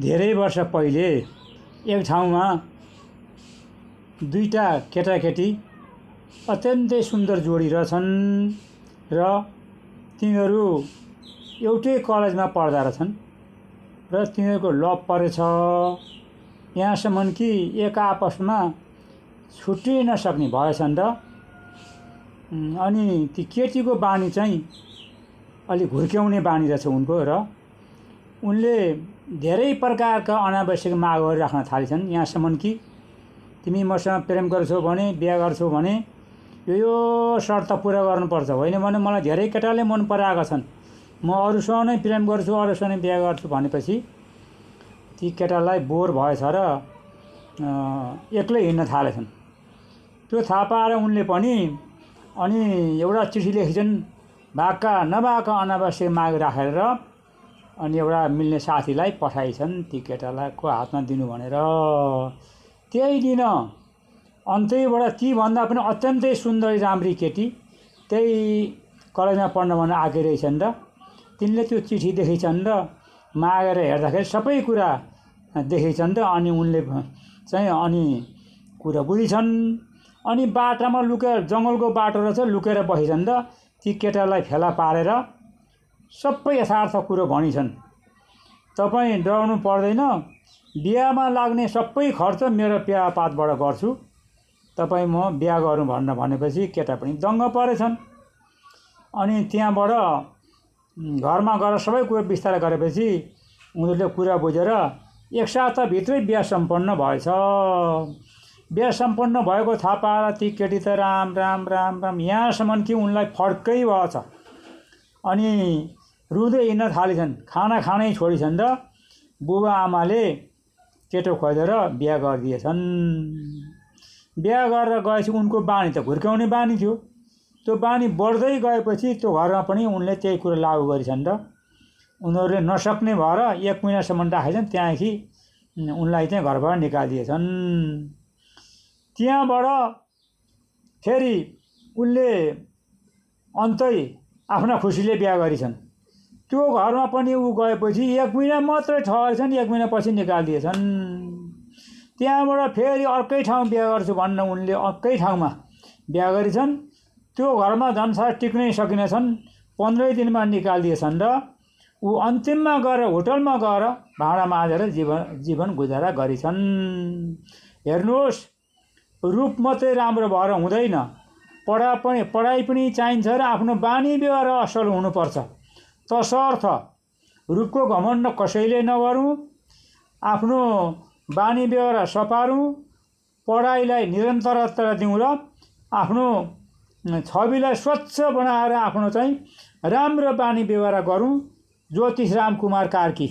धेरै वर्ष पहिले एक ठाउँमा दुईटा केटाकेटी अत्यन्तै सुन्दर जोडी रहेछन् र तिनीहरू एउटै कलेजमा पढ्दा रहेछन् र तिनीहरूको लभ परेछ। यहाँसम्म कि एक आपसमा छुट्टिन नसक्ने भएछन् र अनि ती केटीको बानी चाहिँ अलि घुर्क्याउने बानी रहेछ उनको र उनले धेरै प्रकारका अनावश्यक मागहरू राख्न थालेछन्। यहाँसम्म कि तिमी मसँग प्रेम गर्छौ भने बिहा गर्छौ भने यो शर्त पुरा गर्नुपर्छ, होइन भने मलाई धेरै केटाले मन पराएका छन्, म अरूसँग नै प्रेम गर्छु अरूसँग नै बिहा गर्छु भनेपछि ती केटालाई बोर भएछ र एक्लै हिँड्न थालेछन्। त्यो थाहा पाएर उनले पनि अनि एउटा चिठी लेखेछन् भाका नभाका अनावश्यक माग राखेर अनि एउटा मिल्ने साथीलाई पठाइछन् ती केटालाईको हातमा दिनु भनेर। त्यही दिन अन्तैबाट तीभन्दा पनि अत्यन्तै सुन्दरी राम्री केटी त्यही कलेजमा पढ्न भनेर आएकै रहेछन् र तिनले त्यो चिठी देखेछन् र मागेर हेर्दाखेरि सबै कुरा देखेछन् र अनि उनले चाहिँ अनि कुरा बुझिछन्। अनि बाटामा लुकेर जङ्गलको बाटो रहेछ लुकेर बसेछन् र ती केटालाई फेला पारेर सबै यथार्थ कुरो भनिछन्। तपाईँ डराउनु पर्दैन, बिहामा लाग्ने सबै खर्च मेरो प्यापातबाट गर्छु, तपाईँ म बिहा गरौँ भनेर भनेपछि केटा पनि दङ्ग परेछन्। अनि त्यहाँबाट घरमा गएर सबै कुरा विस्तार गरेपछि उनीहरूले कुरा बुझेर एक साताभित्रै बिहा सम्पन्न भएछ। बिहा सम्पन्न भएको थाहा पाएर ती केटी त राम राम राम राम यहाँसम्म कि उनलाई फड्कै भएछ। अनि रुँदै हिँड्न थालेछन्, खाना खानै छोडिछन् र बुबा आमाले केटो खोजेर बिहा गरिदिएछन्। बिहा गरेर गएपछि उनको बानी त घुर्क्याउने बानी थियो, त्यो बानी बढ्दै गएपछि त्यो घरमा पनि उनले त्यही कुरा लागू गरेछन् र उनीहरूले नसक्ने भएर 1 महिनासम्म राखेछन्। त्यहाँदेखि उनलाई चाहिँ घरबाट निकालिदिएछन्। त्यहाँबाट फेरि उनले अन्तै आफ्ना खुसीले बिहा गरिछन्। त्यो घरमा पनि ऊ गएपछि 1 महिना मात्रै ठहरेछन्, 1 महिनापछि निकालिदिएछन्। त्यहाँबाट फेरि अर्कै ठाउँ बिहा गर्छु भन्न उनले अर्कै ठाउँमा बिहा गरिछन्। त्यो घरमा झन्सार टिक्नै सकिनेछन्, 15 दिनमा निकालिदिएछन् र ऊ अन्तिममा गएर होटलमा गएर भाँडा माझेर जीवन गुजारा गरिछन्। हेर्नुहोस्, रूप मात्रै राम्रो भएर हुँदैन, पढाइ पनि चाहिन्छ र आफ्नो बानी व्यवहार असल हुनुपर्छ। तसर्थ रूपको घमण्ड कसैले नगरौँ, आफ्नो बानी व्यवहार सपारौँ, पढाइलाई निरन्तरता दिउँ र आफ्नो छविलाई स्वच्छ बनाएर आफ्नो चाहिँ राम्रो बानी व्यवहार गरौँ। ज्योतिष राम कुमार कार्की।